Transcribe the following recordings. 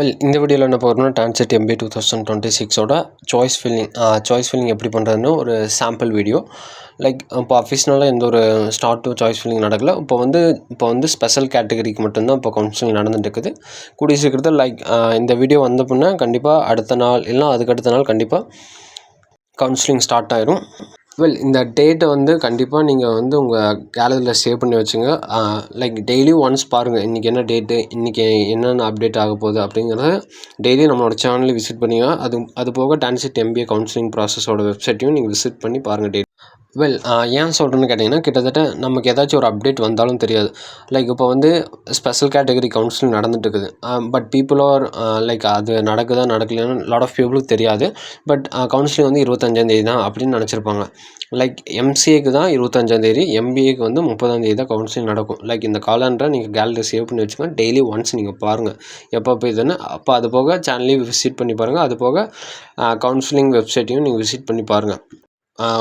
இந்த வீடியோவில் என்ன பார்க்கணும்னா டான்செட் MBA 2026ஓட சாய்ஸ் ஃபில்லிங் எப்படி பண்ணுறதுன்னு ஒரு சாம்பிள் வீடியோ. இப்போ அஃபிஷனலாக எந்த ஒரு ஸ்டார்ட் டு சாய்ஸ் ஃபில்லிங் நடக்கல. இப்போ வந்து ஸ்பெஷல் கேட்டகரிக்கு மட்டும்தான் இப்போ கவுன்சிலிங் நடந்துட்டு இருக்குது. கூடிய சீக்கிரத்தில் இந்த வீடியோ வந்த பின்னே கண்டிப்பாக அடுத்த நாள் இல்லைனா அதுக்கடுத்த நாள் கண்டிப்பாக கவுன்சிலிங் ஸ்டார்ட் ஆயிரும். இந்த டேட்டை வந்து கண்டிப்பாக நீங்கள் வந்து உங்கள் கேலரியில் சேவ் பண்ணி வச்சுங்க. டெய்லி ஒன்ஸ் பாருங்கள், இன்றைக்கி என்ன டேட்டு, இன்றைக்கி என்னென்ன அப்டேட் ஆக போகுது அப்படிங்கிறத டெய்லி நம்மளோட சேனலில் விசிட் பண்ணிங்க. அது போக டான்செட் MBA கவுன்சிலிங் ப்ராசஸோட வெப்சைட்டையும் நீங்கள் விசிட் பண்ணி பாருங்கள் டெய்லி. ஏன் சொல்கிறேன்னு கேட்டிங்கன்னா, கிட்டத்தட்ட நமக்கு ஏதாச்சும் ஒரு அப்டேட் வந்தாலும் தெரியாது. இப்போ வந்து ஸ்பெஷல் கேட்டகரி கவுன்சிலிங் நடந்துட்டு இருக்குது. பட் பீப்புள் ஆர் அது நடக்குதா நடக்கலையான்னு லாட் ஆஃப் பீப்புளுக்கு தெரியாது. பட் கவுன்சிலிங் வந்து 25ஆந்தேதி தான் அப்படின்னு நினச்சிருப்பாங்க. MCAக்கு தான் 25ஆந்தேதி, MBAக்கு வந்து 30ஆந்தேதி தான் கவுன்சிலிங் நடக்கும். இந்த காலண்டரை நீங்கள் கேலரியில் சேவ் பண்ணி வச்சுக்கோங்க. டெய்லி ஒன்ஸ் நீங்கள் பாருங்கள் எப்போ இதுன்னு. அப்போ அது போக சேனலையும் விசிட் பண்ணி பாருங்கள். அது போக கவுன்சிலிங் வெப்சைட்டையும் நீங்கள் விசிட் பண்ணி பாருங்கள்.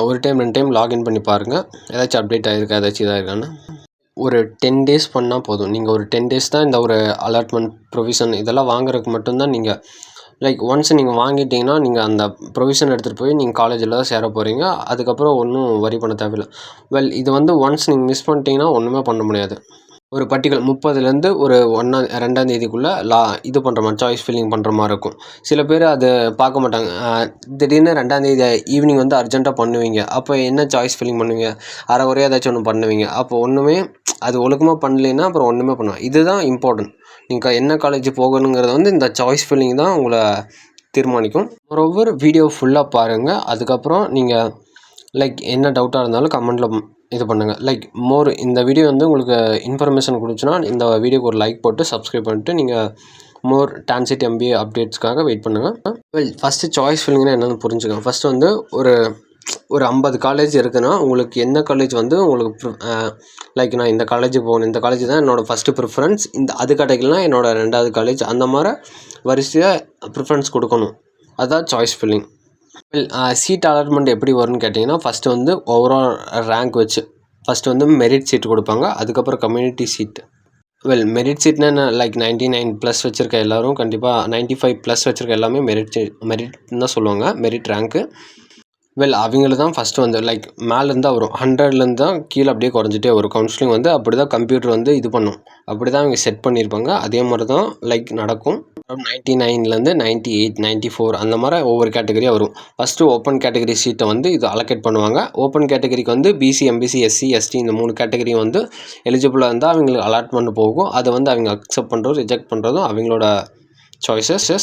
ஒரு டைம் 2 டைம் லாகின் பண்ணி பாருங்கள், ஏதாச்சும் அப்டேட் ஆகிருக்கா, ஏதாச்சும் இதாகிருக்கான்னு. ஒரு 10 டேஸ் பண்ணால் போதும். நீங்கள் ஒரு 10 டேஸ் தான் இந்த ஒரு அலாட்மெண்ட் ப்ரொவிஷன் இதெல்லாம் வாங்குறதுக்கு மட்டும்தான். நீங்கள் ஒன்ஸ் நீங்கள் வாங்கிட்டீங்கன்னா நீங்கள் அந்த ப்ரொவிஷன் எடுத்துகிட்டு போய் நீங்கள் காலேஜில் தான் சேர போகிறீங்க. அதுக்கப்புறம் ஒன்றும் வரி பண்ண தேவையில்லை. இது வந்து ஒன்ஸ் நீங்கள் மிஸ் பண்ணிட்டீங்கன்னா ஒன்றுமே பண்ண முடியாது. ஒரு பர்டிகுலர் 30லேருந்து ஒரு 2ஆந்தேதிக்குள்ளே இது பண்ணுற மாதிரி சாய்ஸ் ஃபில்லிங் பண்ணுற மாதிரி இருக்கும். சில பேர் அதை பார்க்க மாட்டாங்க. திடீர்னு 2ஆந்தேதி ஈவினிங் வந்து அர்ஜென்ட்டாக பண்ணுவீங்க. அப்போ என்ன சாய்ஸ் ஃபில்லிங் பண்ணுவீங்க, அரைகுறையாக ஏதாச்சும் ஒன்று பண்ணுவீங்க. அப்போ ஒன்றுமே அது ஒழுக்கமாக பண்ணலைன்னா அப்புறம் ஒன்றுமே பண்ணுவேன். இதுதான் இம்பார்ட்டன்ட். நீங்கள் என்ன காலேஜ் போகணுங்கிறது வந்து இந்த சாய்ஸ் ஃபில்லிங் தான் உங்களை தீர்மானிக்கும். ஒவ்வொரு வீடியோ ஃபுல்லாக பாருங்கள். அதுக்கப்புறம் நீங்கள் என்ன டவுட்டாக இருந்தாலும் கமெண்ட்டில் இது பண்ணுங்கள். மோர் இந்த வீடியோ வந்து உங்களுக்கு இன்ஃபர்மேஷன் கொடுச்சுன்னா இந்த வீடியோக்கு ஒரு லைக் போட்டு சப்ஸ்கிரைப் பண்ணிட்டு நீங்கள் மோர் டான்செட் MBA அப்டேட்ஸ்க்காக வெயிட் பண்ணுங்கள். ஃபஸ்ட்டு சாய்ஸ் ஃபில்லிங்னா என்னென்னு புரிஞ்சுக்கோங்க. ஃபஸ்ட்டு வந்து ஒரு 50 காலேஜ் இருக்குன்னா உங்களுக்கு எந்த காலேஜ் வந்து உங்களுக்கு நான் இந்த காலேஜ் போகணும், இந்த காலேஜ் தான் என்னோடய ஃபஸ்ட்டு ப்ரிஃபரன்ஸ், அது கிடைக்கலனா என்னோடய 2வது காலேஜ், அந்த மாதிரி வரிசையாக ப்ரிஃபரன்ஸ் கொடுக்கணும். அதுதான் சாய்ஸ் ஃபில்லிங். சீட் அலாட்மெண்ட் எப்படி வரும்னு கேட்டிங்கன்னா, ஃபஸ்ட்டு வந்து ஓவரால் ரேங்க் வச்சு ஃபஸ்ட்டு வந்து மெரிட் சீட் கொடுப்பாங்க. அதுக்கப்புறம் கம்யூனிட்டி சீட். மெரிட் சீட்னா என்ன, 99+ வச்சுருக்க எல்லோரும் கண்டிப்பாக 95+ வச்சுருக்க எல்லாமே மெரிட்னு தான் சொல்லுவாங்க. Merit rank. அவங்களுக்கு தான் ஃபஸ்ட்டு வந்து மேலேருந்து வரும். 100லேருந்து தான் கீழே அப்படியே குறைஞ்சிட்டே வரும். கவுன்சிலிங் வந்து அப்படி தான் கம்ப்யூட்டர் வந்து இது பண்ணும். அப்படி தான் அவங்க செட் பண்ணியிருப்பாங்க. அதே மாதிரி தான் நடக்கும். 99லேருந்து 98, 94 அந்த மாதிரி ஒவ்வொரு கேட்டகரியாக வரும். ஃபஸ்ட்டு ஓப்பன் கேட்டகரி சீட்டை வந்து இது அலோகேட் பண்ணுவாங்க. ஓப்பன் கேட்டகரிக்கு வந்து BC, MBC, SC, ST இந்த 3 கேட்டகரியும் வந்து எலிஜிபிளாக இருந்தால் அவங்களுக்கு அலாட்மெண்ட் போகும். அதை வந்து அவங்க அக்செப்ட் பண்ணுறதும் ரிஜெக்ட் பண்ணுறதும் அவங்களோட சாய்ஸஸ்.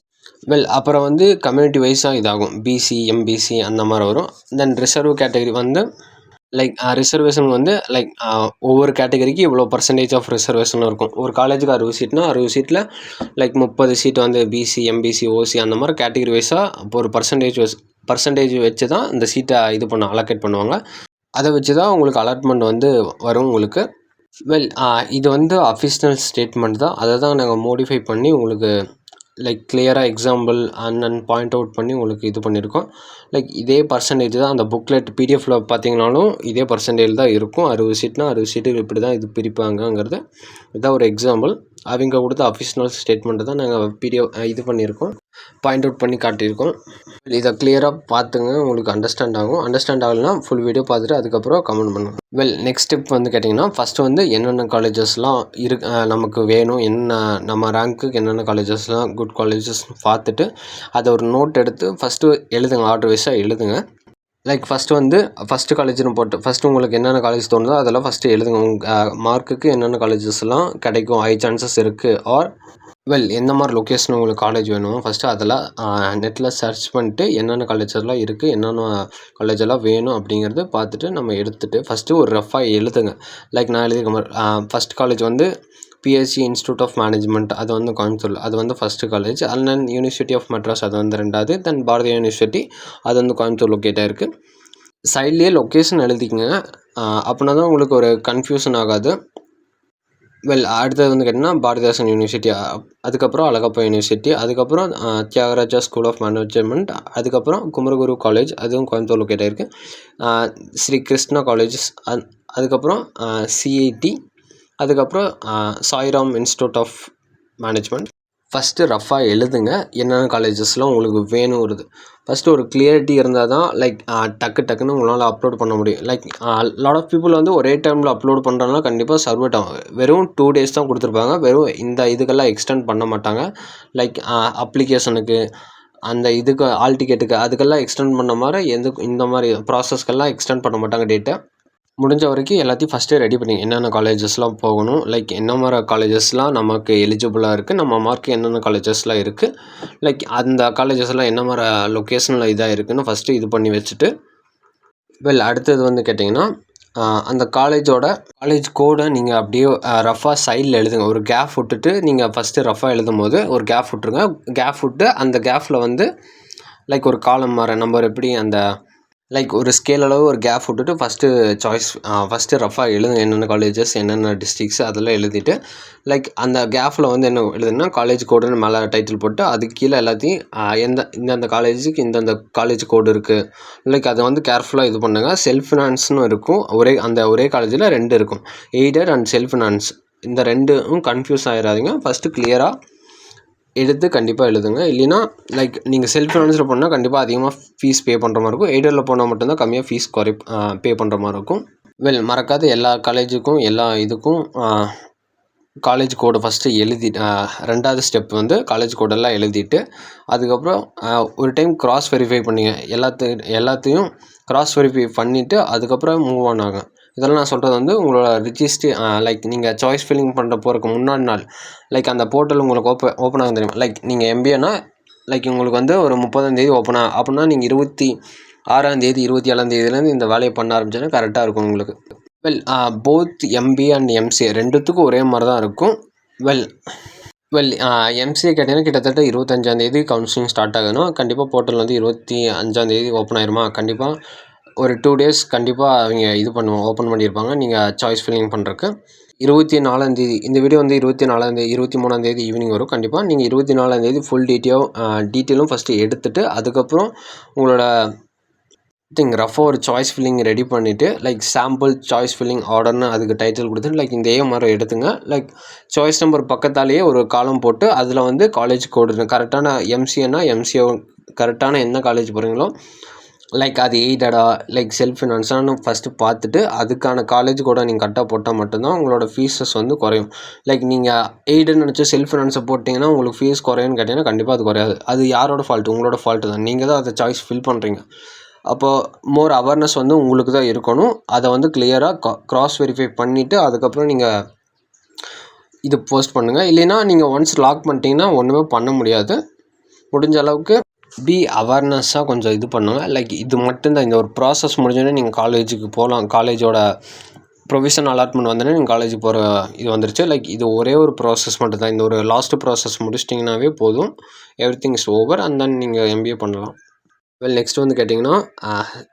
அப்புறம் வந்து கம்யூனிட்டி வைஸாக இதாகும். BC, MBC அந்த மாதிரி வரும். தென் ரிசர்வ் கேட்டகரி வந்து ரிசர்வேஷன் வந்து ஒவ்வொரு கேட்டகரிக்கு இவ்வளோ பர்சன்டேஜ் ஆஃப் ரிசர்வேஷன் இருக்கும். ஒரு காலேஜுக்கு 60 சீட்னா 60 சீட்டில் 30 சீட் வந்து BC, MBC, OC அந்த மாதிரி கேட்டகரி வைஸாக இப்போ ஒரு பர்சன்டேஜ் வச்சு தான் இந்த சீட்டை அலோகேட் பண்ணுவாங்க. அதை வச்சு தான் உங்களுக்கு அலாட்மெண்ட் வந்து வரும் உங்களுக்கு. இது வந்து அஃபிஷனல் ஸ்டேட்மெண்ட் தான். அதை தான் நாங்கள் மோடிஃபை பண்ணி உங்களுக்கு கிளியராக எக்ஸாம்பிள் அண்ட் பாயிண்ட் அவுட் பண்ணி உங்களுக்கு இது பண்ணியிருக்கோம். இதே பர்சன்டேஜ் தான் அந்த புக்லெட் PDFல பார்த்தீங்கனாலும் இதே பர்சன்டேஜ் தான் இருக்கும். 60 சீட்னா 60 சீட்டுக்கு இப்படி தான் இது பிரிப்பாங்கங்கிறது இதான் ஒரு எக்ஸாம்பிள். அவங்க கொடுத்த அஃபிஷனல் ஸ்டேட்மெண்ட்டு தான் நாங்கள் இது பண்ணியிருக்கோம், பாயிண்ட் அவுட் பண்ணி காட்டியிருக்கோம். இதை கிளியராக பார்த்துங்க, உங்களுக்கு அண்டர்ஸ்டாண்ட் ஆகும். அண்டர்ஸ்டாண்ட் ஆகலைன்னா ஃபுல் வீடியோ பார்த்துட்டு அதுக்கப்புறம் கமெண்ட் பண்ணுங்கள். நெக்ஸ்ட் ஸ்டெப் வந்து கேட்டிங்கன்னா, ஃபஸ்ட்டு வந்து என்னென்ன காலேஜஸ்லாம் நமக்கு வேணும், நம்ம ரேங்க்குக்கு என்னென்ன காலேஜஸ்லாம் குட் காலேஜஸ் பார்த்துட்டு அதை ஒரு நோட் எடுத்து ஃபஸ்ட்டு எழுதுங்க. ஆர்டர் வைஸாக எழுதுங்க. ஃபஸ்ட்டு காலேஜ்னு போட்டு ஃபஸ்ட்டு உங்களுக்கு என்னென்ன காலேஜ் தோணுதோ அதெல்லாம் ஃபஸ்ட்டு எழுதுங்க. உங்கள் மார்க்குக்கு என்னென்ன காலேஜஸ்லாம் கிடைக்கும், ஹை சான்சஸ் இருக்குது, ஆர் எந்த மாதிரி லொக்கேஷன் உங்களுக்கு காலேஜ் வேணும் ஃபஸ்ட்டு அதெல்லாம் நெட்டில் சர்ச் பண்ணிட்டு என்னென்ன காலேஜஸ்லாம் இருக்குது, என்னென்ன காலேஜெல்லாம் வேணும் அப்படிங்கிறத பார்த்துட்டு நம்ம எடுத்துகிட்டு ஃபஸ்ட்டு ஒரு ரஃபாக எழுதுங்க. நான் எழுதியிருக்க மாதிரி ஃபஸ்ட் காலேஜ் வந்து PSC இன்ஸ்டியூட் ஆஃப் மேனேஜ்மெண்ட், அது வந்து கோயம்புத்தூர், அது வந்து first college. And university of Madras, அது வந்து 2வது. தென் பாரதிய யூனிவர்சிட்டி, அது வந்து கோயம்புத்தூர் லொக்கேட் ஆகிருக்கு. சைட்லேயே லொக்கேஷன் எழுதிக்கங்க. அப்படின்னா தான் உங்களுக்கு ஒரு கன்ஃபியூஷன் ஆகாது. அடுத்தது வந்து கேட்டிங்கன்னா பாரதிதாசன் யூனிவர்சிட்டி, அதுக்கப்புறம் அழகப்பா யூனிவர்சிட்டி, அதுக்கப்புறம் தியாகராஜா ஸ்கூல் ஆஃப் மேனேஜ்மெண்ட், அதுக்கப்புறம் குமரகுரு காலேஜ், அதுவும் கோயம்புத்தூர் லொக்கேட் ஆகிருக்கு. ஸ்ரீ கிருஷ்ணா காலேஜஸ், அதுக்கப்புறம் CIT, அதுக்கப்புறம் Sairam institute of management. First ரஃபாக எழுதுங்க. என்னென்ன காலேஜஸ்லாம் உங்களுக்கு வேணுங்கிறது. ஃபஸ்ட்டு ஒரு கிளியரிட்டி இருந்தால் தான் லைக் டக்குன்னு உங்களால் அப்லோட் பண்ண முடியும். லைக் லாட் ஆஃப் பீப்புள் வந்து ஒரே டைமில் அப்லோட் பண்ணுறதுனா கண்டிப்பாக சர்வர்ட் ஆகும். வெறும் 2 days தான் கொடுத்துருப்பாங்க. வெறும் இந்த இதுக்கெல்லாம் எக்ஸ்டெண்ட் பண்ண மாட்டாங்க. லைக் அப்ளிகேஷனுக்கு அந்த இதுக்கு ஆல் டிக்கெட்டுக்கு அதுக்கெல்லாம் எக்ஸ்டெண்ட் பண்ண மாதிரி இந்த மாதிரி ப்ராசஸ்க்கெல்லாம் எக்ஸ்டெண்ட் பண்ண மாட்டாங்க டேட்டை. முடிஞ்ச வரைக்கும் எல்லாத்தையும் ஃபஸ்ட்டே ரெடி பண்ணிங்க. என்னென்ன காலேஜஸ்லாம் போகணும், லைக் என்ன மாதிரி காலேஜஸ்லாம் நமக்கு எலிஜிபிளாக இருக்குது, நம்ம மார்க்கு என்னென்ன காலேஜஸ்லாம் இருக்குது, லைக் அந்த காலேஜஸ்லாம் என்ன மாதிரி லொக்கேஷனில் இதாக இருக்குதுன்னு ஃபஸ்ட்டு இது பண்ணி வச்சுட்டு, அடுத்தது வந்து கேட்டிங்கன்னா அந்த காலேஜ் கோடை நீங்கள் அப்படியே ரஃபாக சைடில் எழுதுங்க. ஒரு கேப் விட்டுட்டு நீங்கள் ஃபஸ்ட்டு ரஃபாக எழுதும் போது ஒரு கேப் விட்ருங்க. கேப் விட்டு அந்த கேப்பில் வந்து லைக் ஒரு காலம் மாதிரி நம்பர் எப்படி அந்த லைக் ஒரு ஸ்கேல் அளவு ஒரு கேப் விட்டுட்டு ஃபஸ்ட்டு ரஃபாக எழுதுங்க. என்னென்ன காலேஜஸ் என்னென்ன டிஸ்ட்ரிக்ஸ் அதெல்லாம் எழுதிட்டு லைக் அந்த கேப்பில் வந்து என்ன எழுதுனா காலேஜ் கோடுன்னு மேலே டைட்டில் போட்டு அதுக்கு கீழே எல்லாத்தையும் இந்தந்த காலேஜுக்கு இந்தந்த காலேஜ் கோடு இருக்குது. லைக் அதை வந்து கேர்ஃபுல்லாக இது பண்ணுங்கள். செல்ஃப் ஃபினான்ஸ்னு இருக்கும். ஒரே காலேஜில் 2 இருக்கும். Aided and self finance. இந்த 2ம் கன்ஃபியூஸ் ஆகிடாதீங்க. ஃபஸ்ட்டு கிளியராக எடுத்து கண்டிப்பாக எழுதுங்க. இல்லைன்னா லைக் நீங்கள் செல்ஃப் ஃபினான்ஸில் போனால் கண்டிப்பாக அதிகமாக ஃபீஸ் பே பண்ணுற மாதிரி இருக்கும். எய்டரில் போனால் மட்டும்தான் கம்மியாக ஃபீஸ் பே பண்ணுற மாதிரி இருக்கும். மறக்காத எல்லா காலேஜுக்கும் எல்லா இதுக்கும் காலேஜ் கோடை ஃபஸ்ட்டு எழுதிட்டு 2வது ஸ்டெப் வந்து காலேஜ் கோடெல்லாம் எழுதிட்டு அதுக்கப்புறம் ஒரு டைம் க்ராஸ் வெரிஃபை பண்ணிங்க. எல்லாத்தையும் க்ராஸ் வெரிஃபை பண்ணிவிட்டு அதுக்கப்புறம் மூவ் ஆன் ஆகும். இதெல்லாம் நான் சொல்கிறது வந்து உங்களோட லைக் நீங்கள் சாய்ஸ் ஃபில்லிங் பண்ண போகிறதுக்கு முன்னாடி நாள் லைக் அந்த போர்ட்டல் உங்களுக்கு ஓப்பன் ஆகும் தெரியுமா. லைக் நீங்கள் எம்பிஏனா லைக் உங்களுக்கு வந்து ஒரு 30ஆம் தேதி ஓப்பன் ஆகும். அப்படின்னா நீங்கள் 26ஆம் தேதி 27ஆம் தேதியிலேருந்து இந்த வேலையை பண்ண ஆரம்பிச்சோன்னா கரெக்டாக இருக்கும் உங்களுக்கு. போத் எம்பிஏ அண்ட் எம்சிஏ 2த்துக்கும் ஒரே மாதிரி தான் இருக்கும். எம்சிஏ கேட்டிங்கன்னா கிட்டத்தட்ட 25ஆம் தேதி கவுன்சிலிங் ஸ்டார்ட் ஆகுதுன்னா கண்டிப்பாக போர்ட்டல் வந்து 25ஆம் தேதி ஓப்பன் ஆயிருமா. கண்டிப்பாக ஒரு 2 days கண்டிப்பாக அவங்க ஓப்பன் பண்ணியிருப்பாங்க நீங்கள் சாய்ஸ் ஃபில்லிங் பண்ணுறக்கு. 24ஆம் தேதி இந்த வீடியோ வந்து 24ஆம் தேதி 23ஆம் தேதி ஈவினிங் வரும். கண்டிப்பாக நீங்கள் 24ஆம் தேதி ஃபுல் டீட்டெயிலும் ஃபஸ்ட்டு எடுத்துகிட்டு அதுக்கப்புறம் உங்களோட ரஃபாக ஒரு சாய்ஸ் ஃபில்லிங் ரெடி பண்ணிவிட்டு லைக் சாம்பிள் சாய்ஸ் ஃபில்லிங் ஆர்டர்னு அதுக்கு டைட்டில் கொடுத்துட்டு லைக் இந்த மாதிரி எடுத்துங்க. லைக் சாய்ஸ் நம்பர் பக்கத்தாலேயே ஒரு காலம் போட்டு அதில் வந்து காலேஜ் கோடு கரெக்டான எம்சிஏனா எம்சிஏ கரெக்டான என்ன காலேஜ் போகிறீங்களோ லைக் அது எய்டடா லைக் செல்ஃப் ஃபினான்ஸானு ஃபஸ்ட்டு பார்த்துட்டு அதுக்கான காலேஜ் கூட நீங்கள் கரெக்டாக போட்டால் மட்டும்தான் உங்களோட ஃபீஸஸ் வந்து குறையும். லைக் நீங்கள் எய்டுன்னு நினச்சி செல்ஃப் ஃபினான்ஸை போட்டிங்கன்னா உங்களுக்கு ஃபீஸ் குறையுன்னு கேட்டிங்கன்னா கண்டிப்பாக அது குறையாது. அது யாரோட ஃபால்ட்டு? உங்களோட ஃபால்ட்டு தான். நீங்கள் தான் அதை சாய்ஸ் ஃபில் பண்ணுறீங்க. அப்போது மோர் அவேர்னஸ் வந்து உங்களுக்கு தான் இருக்கணும். அதை வந்து கிளியராக க்ராஸ் வெரிஃபை பண்ணிவிட்டு அதுக்கப்புறம் நீங்கள் இது போஸ்ட் பண்ணுங்கள். இல்லைன்னா நீங்கள் ஒன்ஸ் லாக் பண்ணிட்டீங்கன்னா ஒன்றுமே பண்ண முடியாது. முடிஞ்ச அளவுக்கு அவேர்னஸ்ஸாக கொஞ்சம் இது பண்ணுங்கள். லைக் இது மட்டும்தான். இந்த ஒரு ப்ராசஸ் முடிஞ்சோடனே நீங்கள் காலேஜுக்கு போகலாம். காலேஜோட ப்ரொவிஷன் அலாட்மெண்ட் வந்தோடனே நீங்கள் காலேஜுக்கு போகிற இது வந்துருச்சு. லைக் இது ஒரே ஒரு ப்ராசஸ் மட்டும் தான். இந்த ஒரு லாஸ்ட்டு ப்ராசஸ் முடிச்சிட்டிங்கனாவே போதும். Everything is over and then நீங்கள் எம்பிஏ பண்ணலாம். நெக்ஸ்ட் வந்து கேட்டிங்கன்னா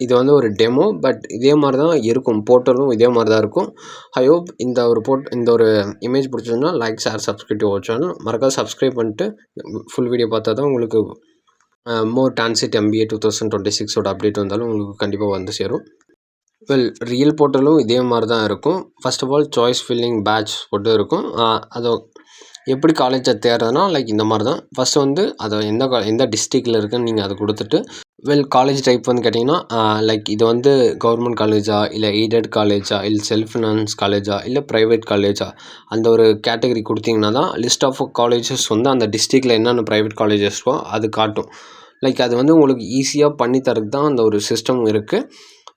இது வந்து ஒரு டெமோ. பட் இதே மாதிரி தான் இருக்கும். போர்ட்டலும் இதே மாதிரி தான் இருக்கும். ஐ ஹோப் இந்த ஒரு இமேஜ் பிடிச்சதுன்னா like, share, subscribe to our channel. மறக்காம சப்ஸ்கிரைப் பண்ணிட்டு ஃபுல் வீடியோ பார்த்தா தான் உங்களுக்கு மோர் டான்செட் MBA 2026 அப்டேட் வந்தாலும் உங்களுக்கு கண்டிப்பாக வந்து சேரும். ரியல் போர்ட்டலும் இதே மாதிரி தான் இருக்கும். First of all choice filling patch போட்டு இருக்கும். அதை எப்படி காலேஜை தேடுறதுனா லைக் இந்த மாதிரி தான். ஃபஸ்ட்டு வந்து அதை எந்த டிஸ்ட்ரிக்டில் இருக்குன்னு நீங்கள் அதை கொடுத்துட்டு காலேஜ் டைப் வந்து கேட்டிங்கன்னா லைக் இது வந்து கவர்மெண்ட் காலேஜா இல்லை எய்டட் காலேஜா இல்லை செல்ஃப் ஃபினான்ஸ் காலேஜா இல்லை ப்ரைவேட் காலேஜா அந்த ஒரு கேட்டகரி கொடுத்தீங்கன்னா தான் லிஸ்ட் ஆஃப் காலேஜஸ் வந்து அந்த டிஸ்ட்ரிக்டில் என்னென்ன ப்ரைவேட் காலேஜஸ்க்கோ அது காட்டும். லைக் அது வந்து உங்களுக்கு ஈஸியாக பண்ணித்தரது தான் அந்த ஒரு சிஸ்டம் இருக்குது.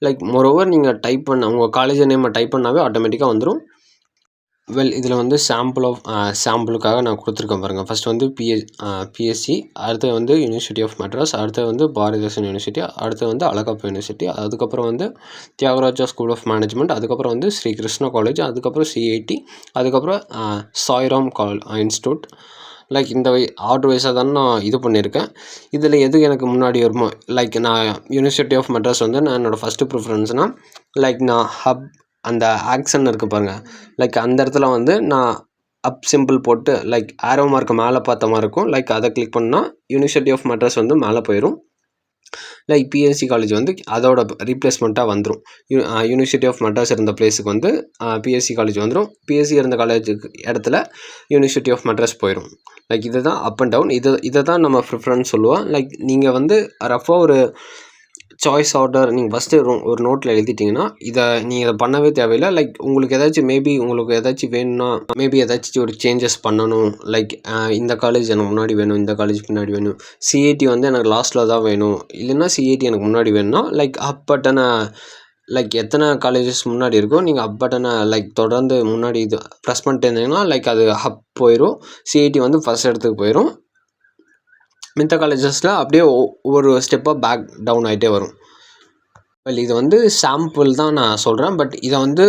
லைக் மோரோவர் நீங்கள் உங்கள் காலேஜ் நேமை டைப் பண்ணாவே ஆட்டோமேட்டிக்காக வந்துடும். இதில் வந்து சாம்பிளுக்காக நான் கொடுத்துருக்கேன் பாருங்கள். ஃபஸ்ட் வந்து பிஎஸ்சி, அடுத்து வந்து யூனிவர்சிட்டி ஆஃப் மெட்ராஸ், அடுத்து வந்து பாரதிதாசன் யூனிவர்சிட்டி, அடுத்து வந்து அழகப்பா யூனிவர்சிட்டி, அதுக்கப்புறம் வந்து தியாகராஜா ஸ்கூல் ஆஃப் மேனேஜ்மெண்ட், அதுக்கப்புறம் வந்து ஸ்ரீ கிருஷ்ணா காலேஜ், அதுக்கப்புறம் CIT, அதுக்கப்புறம் சாய்ராம் இன்ஸ்டியூட். லைக் இந்த ஆர்டர் வைஸாக தானே நான் இது பண்ணியிருக்கேன். இதில் எது எனக்கு முன்னாடி வருமோ லைக் நான் யூனிவர்சிட்டி ஆஃப் மெட்ராஸ் வந்து நான் என்னோடய ஃபஸ்ட்டு ப்ரிஃபரன்ஸ்னால் லைக் நான் அந்த ஆக்ஷன் இருக்குது பாருங்கள். லைக் அந்த இடத்துல வந்து நான் அப் சிம்பிள் போட்டு லைக் ஆரோ மார்க்கு மேலே பார்த்த மாதிரி இருக்கும். லைக் அதை கிளிக் பண்ணால் யூனிவர்சிட்டி ஆஃப் மெட்ராஸ் வந்து மேலே போயிடும். லைக் பிஎஸ்சி காலேஜ் வந்து அதோட ரீப்ளேஸ்மெண்ட்டாக வந்துடும். யூனிவர்சிட்டி ஆஃப் மெட்ராஸ் இருந்த பிளேஸுக்கு வந்து பிஎஸ்சி காலேஜ் வந்துடும். பிஎஸ்சி இருந்த காலேஜுக்கு இடத்துல யூனிவர்சிட்டி ஆஃப் மெட்ராஸ் போயிடும். லைக் இதை தான் அப் அண்ட் டவுன். இதை தான் நம்ம ப்ரிஃபரன்ஸ் சொல்லுவோம். லைக் நீங்கள் வந்து ரஃபாக ஒரு சாய்ஸ் ஆர்டர் நீங்கள் ஃபஸ்ட்டு ஒரு நோட்டில் எழுதிட்டிங்கன்னா நீங்கள் இதை பண்ணவே தேவையில்லை. லைக் உங்களுக்கு உங்களுக்கு ஏதாச்சும் வேணும்னா மேபி ஏதாச்சும் ஒரு சேஞ்சஸ் பண்ணணும். லைக் இந்த காலேஜ் எனக்கு முன்னாடி வேணும், இந்த காலேஜ் பின்னாடி வேணும், சிஐடி வந்து எனக்கு லாஸ்ட்டில் தான் வேணும், இல்லைன்னா சிஐடி எனக்கு முன்னாடி வேணும்னா லைக் அப் பட்டனை லைக் எத்தனை காலேஜஸ் முன்னாடி இருக்கோ நீங்கள் அப் பட்டனை லைக் தொடர்ந்து முன்னாடி இது ப்ரெஸ் பண்ணிட்டு இருந்தீங்கன்னா லைக் அது அப் போயிடும். சிஐடி வந்து ஃபஸ்ட் இடத்துக்கு போயிடும். மித்த காலேஜஸில் அப்படியே ஒவ்வொரு ஸ்டெப்பாக பேக் டவுன் ஆகிட்டே வரும். இது வந்து சாம்பிள் தான் நான் சொல்கிறேன். பட் இதை வந்து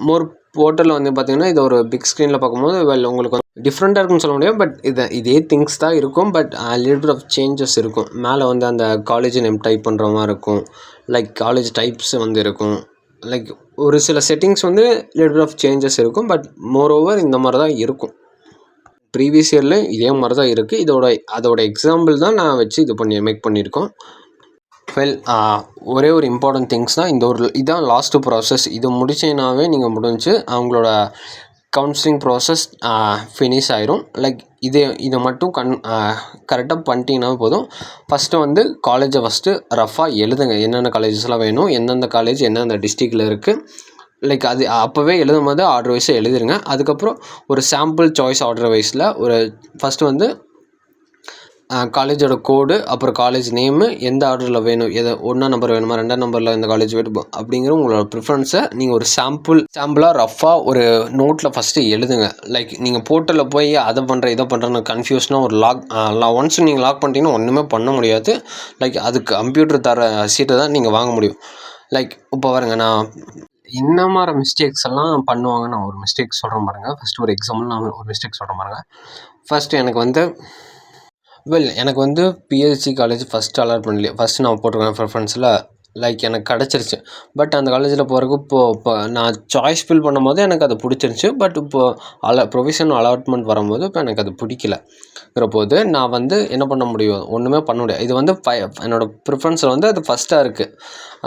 மோர் போர்ட்டலில் வந்து பார்த்திங்கன்னா இதை ஒரு பிக் ஸ்க்ரீனில் பார்க்கும்போது உங்களுக்கு வந்து டிஃப்ரெண்ட்டாக இருக்குன்னு சொல்ல முடியும். பட் இதே திங்ஸ் தான் இருக்கும். பட் லிட்டில் ஆஃப் சேஞ்சஸ் இருக்கும். மேலே வந்து அந்த காலேஜ் நேம் டைப் பண்ணுற மாதிரி இருக்கும். லைக் காலேஜ் டைப்ஸ் வந்து இருக்கும். லைக் ஒரு சில செட்டிங்ஸ் வந்து லிட்டில் ஆஃப் சேஞ்சஸ் இருக்கும். பட் மோர் ஓவர் இந்த மாதிரி தான் இருக்கும். ப்ரீவியஸ் இயரில் இதே மாதிரி தான் இருக்குது. அதோட எக்ஸாம்பிள் தான் நான் வச்சு மேக் பண்ணியிருக்கோம். ஒரே ஒரு இம்பார்ட்டன்ட் திங்ஸ் தான் இதான் லாஸ்ட்டு ப்ராசஸ். இது முடிச்சிங்கனாவே நீங்கள் முடிஞ்சு அவங்களோட கவுன்சிலிங் ப்ராசஸ் ஃபினிஷ் ஆயிரும். லைக் இதை மட்டும் கரெக்டாக பண்ணிட்டீங்கன்னா போதும். ஃபஸ்ட்டு வந்து காலேஜை ரஃபாக எழுதுங்க. என்னென்ன காலேஜஸ்லாம் வேணும், எந்தெந்த காலேஜ் எந்தெந்த டிஸ்ட்ரிக்டில் இருக்குது. லைக் அது அப்போவே எழுதும் போது ஆர்டர் வைஸாக எழுதிருங்க. அதுக்கப்புறம் ஒரு சாம்பிள் சாய்ஸ் ஆர்டர் வைஸில் ஃபஸ்ட்டு வந்து காலேஜோட கோடு, அப்புறம் காலேஜ் நேமு, எந்த ஆர்டரில் வேணும், 1ஆம் நம்பர் வேணுமா, 2ஆம் நம்பரில் இந்த காலேஜ் வேணும் அப்படிங்கிற உங்களோட ப்ரிஃபரன்ஸை நீங்கள் ஒரு சாம்பிளாக ரஃபாக ஒரு நோட்டில் ஃபஸ்ட்டு எழுதுங்க. லைக் நீங்கள் போர்ட்டலில் போய் அதை பண்ணுறேன் இதை பண்ணுறேன்னு கன்ஃபியூஷனாக ஒரு ஒன்ஸ் நீங்கள் லாக் பண்ணிட்டீங்கன்னா ஒன்றுமே பண்ண முடியாது. லைக் அதுக்கு கம்ப்யூட்டர் தர சீட்டை தான் நீங்கள் வாங்க முடியும். லைக் இப்போ பாருங்க, நான் இந்த மாதிரி மிஸ்டேக்ஸ் எல்லாம் பண்ணுவாங்க. நான் ஒரு மிஸ்டேக் சொல்கிறேன் பாருங்கள். ஃபஸ்ட்டு ஒரு எக்ஸாம்பிள் நான் ஒரு மிஸ்டேக் சொல்கிறேன் பாருங்கள். ஃபஸ்ட்டு எனக்கு வந்து பிஎஸ்சி காலேஜ் ஃபஸ்ட்டு அலாட் பண்ணலையே. ஃபஸ்ட்டு நான் போட்டிருக்கேன் ப்ரிஃபரன்ஸில். லைக் எனக்கு கிடச்சிருச்சு. பட் அந்த காலேஜில் போகிறக்கு இப்போ நான் சாய்ஸ் ஃபில் பண்ணும்போது எனக்கு அது பிடிச்சிருந்துச்சி. பட் இப்போது ப்ரொவிஷன் அலாட்மெண்ட் வரும்போது இப்போ எனக்கு அது பிடிக்கலங்கிற போது நான் வந்து என்ன பண்ண முடியும், ஒன்றுமே பண்ண முடியாது. இது வந்து என்னோடய ப்ரிஃபரன்ஸில் வந்து அது ஃபஸ்ட்டாக இருக்குது.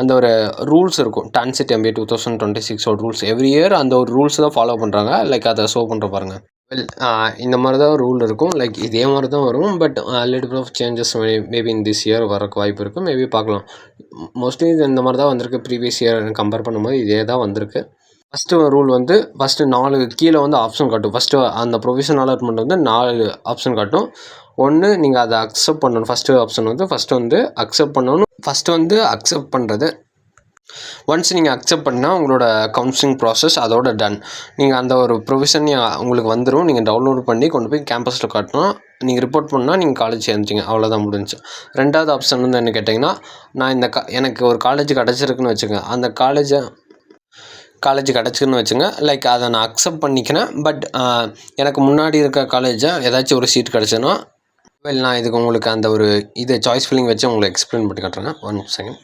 அந்த ஒரு ரூல்ஸ் இருக்கும், TANCET MBA 2026 rules. Every year அந்த ஒரு ரூல்ஸ் தான் ஃபாலோ பண்ணுறாங்க. லைக் அதை ஷோ பண்ணுற பாருங்கள். இந்த மாதிரி தான் ரூல் இருக்கும். லைக் இதே மாதிரி தான் வரும். But little of changes maybe in this year வரக்கு வாய்ப்பு இருக்குது. மேபி பார்க்கலாம். மோஸ்ட்லி இது இந்த மாதிரி தான் வந்திருக்கு. ப்ரீவியஸ் இயர் கம்பேர் பண்ணும்போது இதே தான் வந்திருக்கு. ஃபஸ்ட்டு ரூல் வந்து ஃபஸ்ட்டு 4 கீழே வந்து ஆப்ஷன் காட்டும். ஃபஸ்ட்டு அந்த ப்ரொவிஷன் அலாட்மெண்ட் வந்து 4 ஆப்ஷன் காட்டும். ஒன்று, நீங்கள் அதை அக்செப்ட் பண்ணணும். ஃபஸ்ட்டு ஆப்ஷன் வந்து அக்செப்ட் பண்ணணும். ஃபஸ்ட்டு வந்து அக்செப்ட் பண்ணுறது. ஒன்ஸ் நீங்கள் அக்செப்ட் பண்ணால் உங்களோட கவுன்சிலிங் ப்ராசஸ் அதோட டன். நீங்கள் அந்த ஒரு ப்ரொவிஷன் உங்களுக்கு வந்துடும். நீங்கள் டவுன்லோட் பண்ணி கொண்டு போய் கேம்பஸில் காட்டணும். நீங்கள் ரிப்போர்ட் பண்ணால் நீங்கள் காலேஜ் சேர்ந்துட்டீங்க, அவ்வளோதான் முடிஞ்சு. ரெண்டாவது ஆப்ஷன் வந்து என்ன கேட்டிங்கன்னா, நான் எனக்கு ஒரு காலேஜ் கிடச்சிருக்குன்னு வச்சுக்கோங்க. அந்த காலேஜ் கிடச்சிருக்குன்னு வச்சுங்க. லைக் அதை நான் அக்செப்ட் பண்ணிக்கிறேன். பட் எனக்கு முன்னாடி இருக்க காலேஜை ஏதாச்சும் ஒரு சீட் கிடச்சுன்னா நான் இதுக்கு உங்களுக்கு அந்த ஒரு சாய்ஸ் ஃபில்லிங் வச்சு உங்களுக்கு எக்ஸ்பிளைன் பண்ணி காட்டுறேன். 1 செகண்ட்.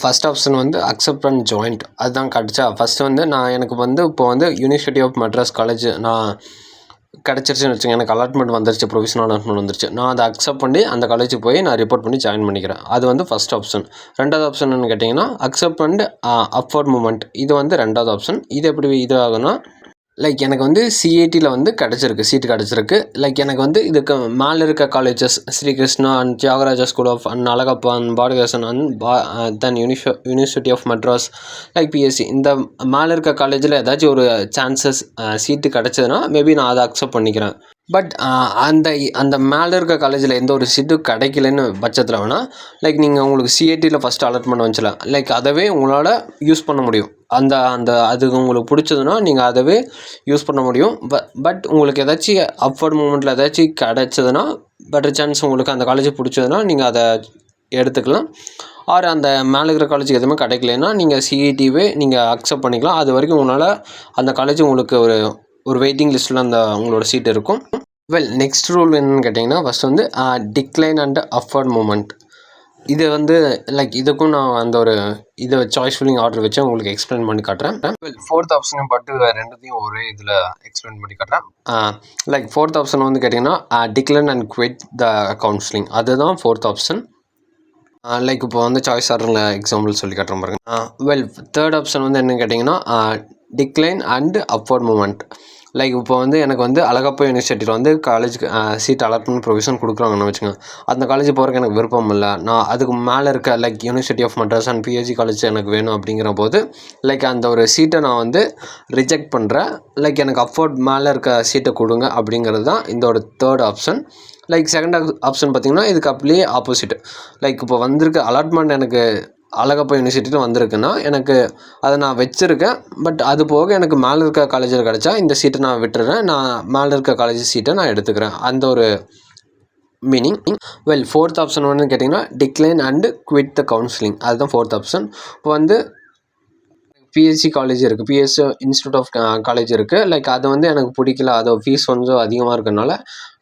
ஃபஸ்ட் ஆப்ஷன் வந்து அக்செப்ட் அண்ட் ஜாயிண்ட். அதுதான் கிடச்சா ஃபஸ்ட்டு வந்து எனக்கு வந்து இப்போ வந்து யூனிவர்சிட்டி ஆஃப் மெட்ராஸ் காலேஜ் நான் கிடச்சிருச்சுன்னு வச்சுங்க. எனக்கு அலாட்மெண்ட் வந்துருச்சு, ப்ரொவிஷனல் அலாட்மெண்ட் வந்துருச்சு. நான் அதை அக்செப்ட் பண்ணி அந்த காலேஜுக்கு போய் நான் ரிப்போர்ட் பண்ணி ஜாயின் பண்ணிக்கிறேன். அது வந்து ஃபஸ்ட் ஆப்ஷன். ரெண்டாவது ஆப்ஷன் என்னன்னு கேட்டிங்கன்னா, அக்செப்ட் அண்ட் அப்வர்ட் மூமெண்ட். இது வந்து ரெண்டாவது ஆப்ஷன். இது எப்படி இது ஆகுனா, லைக் எனக்கு வந்து சிஐடியில் வந்து சீட்டு கிடச்சிருக்கு. லைக் எனக்கு வந்து இதுக்கு மேலே இருக்க colleges Sri Krishna and Thiagaraja school of and Alagappa and Bharathidasan and then university of Madras, like BSc, இந்த மேலே இருக்க காலேஜில் ஏதாச்சும் ஒரு சான்சஸ் சீட்டு கிடச்சதுன்னா மேபி நான் அதை அக்செப்ட் பண்ணிக்கிறேன். பட் அந்த மேலே இருக்க காலேஜில் எந்த ஒரு சீட்டும் கிடைக்கலன்னு பட்சத்தில் வேணால் லைக் நீங்கள் உங்களுக்கு சிஐடியில் ஃபஸ்ட்டு அலாட்மெண்ட் வந்துச்சுல, லைக் அதவே உங்களால் யூஸ் பண்ண முடியும். அது உங்களுக்கு பிடிச்சதுன்னா நீங்கள் அதவே யூஸ் பண்ண முடியும். பட் உங்களுக்கு ஏதாச்சும் அப்வர்ட் மூமெண்ட்டில் ஏதாச்சும் கிடச்சதுன்னா, பெட்டர் சான்ஸ் உங்களுக்கு அந்த காலேஜ் பிடிச்சதுன்னா நீங்கள் அதை எடுத்துக்கலாம். ஆர் அந்த மேலே இருக்கிற காலேஜுக்கு எதுவுமே கிடைக்கலன்னா நீங்கள் சிஇடிவே நீங்கள் அக்செப்ட் பண்ணிக்கலாம். அது வரைக்கும் உங்களால் அந்த காலேஜ் உங்களுக்கு ஒரு வெயிட்டிங் லிஸ்ட்டில் உங்களோட சீட் இருக்கும். நெக்ஸ்ட் ரூல் என்னன்னு கேட்டிங்கன்னா, ஃபஸ்ட் வந்து டிக்ளைன் அண்ட் அப்வர்ட் மூமெண்ட். இது வந்து லைக் இதுக்கும் நான் சாய்ஸ் ஃபில்லிங் ஆர்டர் வச்சு உங்களுக்கு எக்ஸ்பிளைன் பண்ணி காட்டுறேன். ஃபோர்த் ஆப்ஷனையும் பட்டு ரெண்டுத்தையும் ஒரே இதில் எக்ஸ்பிளைன் பண்ணி காட்டுறேன். லைக் ஃபோர்த் ஆப்ஷன் வந்து கேட்டிங்கன்னா, decline and quit the counselling. அதுதான் ஃபோர்த் ஆப்ஷன். லைக் இப்போ வந்து சாய்ஸ் ஆர்டரில் எக்ஸாம்பிள் சொல்லி காட்டுறேன் பாருங்க. வெல், தேர்ட் ஆப்ஷன் வந்து என்னன்னு கேட்டிங்கன்னா decline and upward moment. Like இப்போ வந்து எனக்கு வந்து அழகப்பா யூனிவர்சிட்டியில் வந்து காலேஜுக்கு சீட் அலாட்மெண்ட் ப்ரொவிஷன் கொடுக்குறாங்கன்னு வச்சுக்கோங்க. அந்த காலேஜ் போகிறக்கு எனக்கு விருப்பம் இல்லை. நான் அதுக்கு மேலே இருக்க like university of Madras and PhD college எனக்கு வேணும் அப்படிங்கிற போது லைக் அந்த ஒரு சீட்டை நான் வந்து ரிஜெக்ட் பண்ணுறேன். லைக் எனக்கு அஃபோர்ட் மேலே இருக்க சீட்டை கொடுங்க அப்படிங்கிறது தான் இதோட third option. Like second option பார்த்திங்கன்னா இதுக்கு அப்படியே ஆப்போசிட். லைக் இப்போ வந்திருக்க அலாட்மெண்ட் எனக்கு அழகப்பா யூனிவர்சிட்டியில் வந்திருக்குன்னா எனக்கு அதை நான் வச்சுருக்கேன். பட் அது போக எனக்கு மேலே இருக்க காலேஜில் கிடச்சா இந்த சீட்டை நான் விட்டுறேன். நான் மேலே இருக்க காலேஜ் சீட்டை நான் எடுத்துக்கிறேன். அந்த ஒரு மீனிங். வெல், ஃபோர்த் ஆப்ஷன் வந்து கேட்டிங்கன்னா decline and quit the counselling. அதுதான் ஃபோர்த் ஆப்ஷன். இப்போ வந்து பிஎஸ்சி காலேஜ் இருக்குது, பிஎஸ்சி இன்ஸ்டியூட் ஆஃப் காலேஜ் இருக்குது. லைக் அது வந்து எனக்கு பிடிக்கல, அதோட ஃபீஸ் கொஞ்சம் அதிகமாக இருக்கனால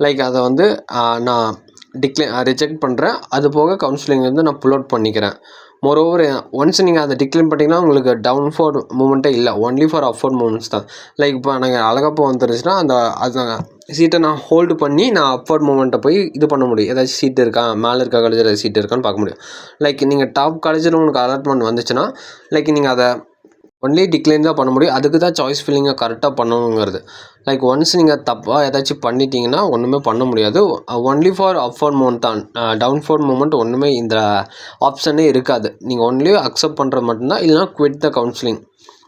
லைக் அதை வந்து நான் ரிஜெக்ட் பண்ணுறேன். அது போக கவுன்சிலிங் வந்து நான் புல் அவுட் பண்ணிக்கிறேன். மோரோவர் ஒன்ஸ் நீங்கள் அதை டிக்ளைன் பண்ணிட்டீங்கன்னா உங்களுக்கு டவுன்ஃபோர்ட் மூமெண்ட்டே இல்லை, ஒன்லி ஃபார் அப்வர்ட் மூமெண்ட்ஸ் தான். லைக் இப்போ எனக்கு அழகப்பா வந்துருச்சுன்னா அந்த சீட்டை நான் ஹோல்டு பண்ணி நான் அப்வர்ட் மூமெண்ட்டை போய் இது பண்ண முடியும். ஏதாச்சும் சீட் இருக்கா, மேலே இருக்க காலேஜில் சீட் இருக்கான்னு பார்க்க முடியும். லைக் நீங்கள் டாப் காலேஜில் உங்களுக்கு அலாட்மெண்ட் வந்துச்சுன்னா லைக் நீங்கள் அதை ஒன்லி டிக்ளைன் தான் பண்ண முடியும். அதுக்கு தான் சாய்ஸ் ஃபில்லிங்கை கரெக்டாக பண்ணணுங்கிறது. லைக் ஒன்ஸ் நீங்கள் தப்பாக ஏதாச்சும் பண்ணிட்டீங்கன்னா ஒன்றுமே பண்ண முடியாது. ஒன்லி ஃபார் அப்வர்ட் மூமெண்ட் தான், டவுன்ஃபோர்ட் மூமெண்ட் ஒன்றுமே இந்த ஆப்ஷனே இருக்காது. நீங்கள் ஒன்லி அக்செப்ட் பண்ணுறது மட்டும்தான். இல்லைனா குவிட் த கவுன்சிலிங்.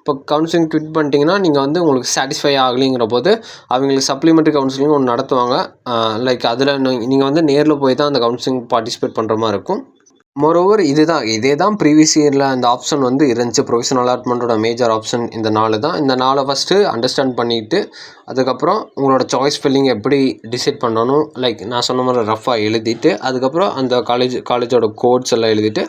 இப்போ கவுன்சிலிங் குவிட் பண்ணிட்டீங்கன்னா நீங்கள் வந்து உங்களுக்கு சாட்டிஸ்ஃபை ஆகலைங்கிற போது அவங்களுக்கு சப்ளிமெண்ட்ரி கவுன்சிலிங் ஒன்று நடத்துவாங்க. லைக் அதில் நீங்கள் வந்து நேரில் போய் தான் அந்த கவுன்சிலிங் பார்ட்டிசிபேட் பண்ணுற மாதிரி இருக்கும். மோரோவர் இதே தான் ப்ரீவியஸ் இயரில் அந்த ஆப்ஷன் வந்து இருந்துச்சு. ப்ரொவிஷனல் அலாட்மெண்ட்டோட மேஜர் ஆப்ஷன் இந்த 4 தான். இந்த 4 ஃபஸ்ட்டு அண்டர்ஸ்டாண்ட் பண்ணிவிட்டு அதுக்கப்புறம் உங்களோட சாய்ஸ் ஃபில்லிங் எப்படி டிசைட் பண்ணணும், லைக் நான் சொன்ன மாதிரி ரஃபாக எழுதிட்டு அதுக்கப்புறம் அந்த காலேஜோட கோட்ஸ் எல்லாம் எழுதிட்டு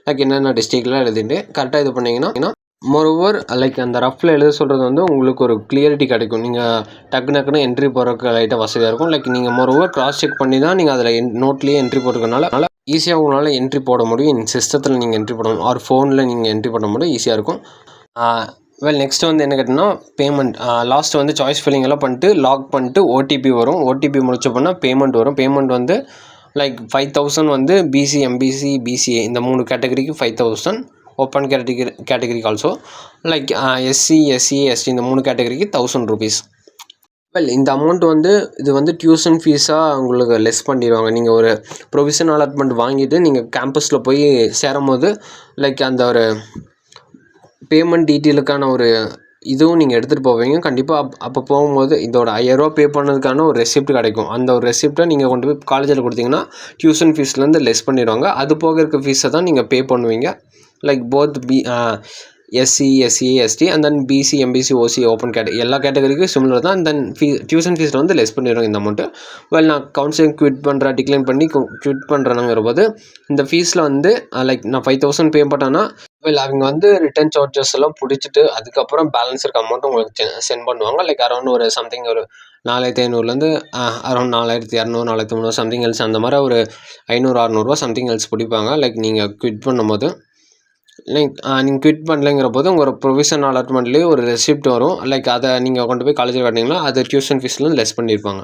லைக் என்னென்ன டிஸ்ட்ரிக்ட்லாம் எழுதிட்டு கரெக்டாக இது பண்ணிங்கன்னா மோரோவர் லைக் அந்த ரஃப்பில் எழுத சொல்கிறது வந்து உங்களுக்கு ஒரு கிளியரிட்டி கிடைக்கும். நீங்கள் டக்குன்னு என்ட்ரி போகிறதுக்கு லைட்டாக வசதியாக இருக்கும். லைக் நீங்கள் மோரோவர் கிராஸ் செக் பண்ணி தான் நீங்கள் அதில் நோட்லேயே என்ட்ரி போட்டுக்கனால ஈஸியாக உங்களால் என்ட்ரி போட முடியும். சிஸ்டத்தில் நீங்கள் என்ட்ரி போடணும் ஆர் ஃபோனில் நீங்கள் என்ட்ரி பண்ண முடியும், ஈஸியாக இருக்கும். வெல், நெக்ஸ்ட் வந்து என்ன கேட்டிங்கன்னா பேமெண்ட். லாஸ்ட் வந்து சாய்ஸ் ஃபில்லிங் எல்லாம் பண்ணிட்டு லாக் பண்ணிட்டு ஓடிபி வரும். ஓடிபி முடிச்ச போனால் பேமெண்ட் வரும். பேமெண்ட் வந்து லைக் 5,000 வந்து பிசி, எம்பிசி, பிசிஏ இந்த 3 கேட்டகரிக்கு 5,000. ஓப்பன் கேட்டகரிக்கு also like SC, SC, ST இந்த 3 கேட்டகரிக்கு 1,000 rupees. வெல், இந்த அமௌண்ட் வந்து இது வந்து டியூஷன் ஃபீஸாக உங்களுக்கு லெஸ் பண்ணிடுவாங்க. நீங்கள் ஒரு ப்ரொவிஷனல் அலாட்மெண்ட் வாங்கிட்டு நீங்கள் கேம்பஸில் போய் சேரும் போது லைக் அந்த ஒரு பேமெண்ட் டீட்டெயிலுக்கான ஒரு இதுவும் நீங்கள் எடுத்துகிட்டு போவீங்க. கண்டிப்பாக அப்போ போகும்போது இதோட 5,000 பே பண்ணதுக்கான ஒரு ரெசிப்ட் கிடைக்கும். அந்த ஒரு ரெசிப்டை நீங்கள் கொண்டு போய் காலேஜில் கொடுத்தீங்கன்னா டியூஷன் ஃபீஸ்லேருந்து லெஸ் பண்ணிடுவாங்க. அது போக இருக்க ஃபீஸை தான் நீங்கள் பே பண்ணுவீங்க. Like both SC, SC, ST and then BC, MBC, OC, open எல்லா கேட்டகரிக்கும் சிமிலர் தான். தென் டியூஷன் ஃபீஸில் வந்து லெஸ் பண்ணிடுவாங்க இந்த அமௌண்ட்டு. வெல், நான் கவுன்சிலிங் டிக்ளைன் பண்ணி குவிட் பண்ணுறேனுங்கிற போது இந்த ஃபீஸில் வந்து லைக் நான் 5,000 பே பண்ணேன்னா வெல் அவங்க வந்து ரிட்டர்ன் சார்ஜஸ் எல்லாம் பிடிச்சிட்டு அதுக்கப்புறம் பேலன்ஸ் இருக்க அமௌண்ட் உங்களுக்கு சென்ட் பண்ணுவாங்க. லைக் அரௌண்ட் ஒரு சம்திங் ஒரு 4,500லேருந்து அரௌண்ட் 4,200, 4,300 சம்திங் எல்ஸ் அந்த மாதிரி ஒரு 500-600 சம்திங் எல்ஸ் பிடிப்பாங்க. லைக் நீங்கள் குவிட் பண்ணும்போது லைக் நீங்கள் குவிட் பண்ணலைங்கிற போது உங்கள் ப்ரொவிஷனல் அலாட்மெண்ட்லேயே ஒரு ரெசிப்ட் வரும். லைக் அதை நீங்கள் கொண்டு போய் காலேஜில் காட்டினீங்கன்னா அது டியூஷன் ஃபீஸ்லேருந்து லெஸ் பண்ணியிருப்பாங்க.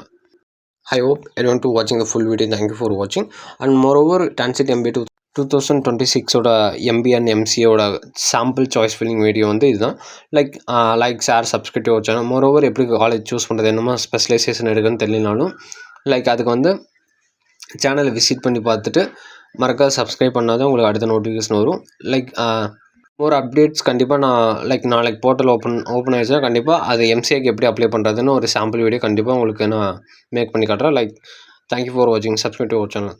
I hope everyone to watching the full video. Thank you for watching. And moreover, TANCET MBA 2026ஓட MBA and MCAவோட சாம்பிள் சாய்ஸ் ஃபில்லிங் வீடியோ வந்து இதுதான். Like share, subscribe to channel. Moreover எப்படி காலேஜ் சூஸ் பண்ணுறது, என்னமோ specialisation எடுக்குன்னு தெரியலனாலும் like அதுக்கு வந்து சேனலை விசிட் பண்ணி பார்த்துட்டு மறக்காத சப்ஸ்கிரைப் பண்ணால் தான் உங்களுக்கு அடுத்த நோட்டிஃபிகேஷன் வரும். லைக் மோர் அப்டேட்ஸ் கண்டிப்பாக நான் லைக் நாளைக்கு போர்ட்டல் ஓப்பன் ஆகிடுச்சுன்னா கண்டிப்பாக அது எம்சிஏக்கு எப்படி அப்ளை பண்ணுறதுன்னு ஒரு சாம்பிள் வீடியோ கண்டிப்பாக உங்களுக்கு நான் மேக் பண்ணி காட்டுறேன். லைக் தேங்க்யூ ஃபார் வாட்சிங். Subscribe to our channel.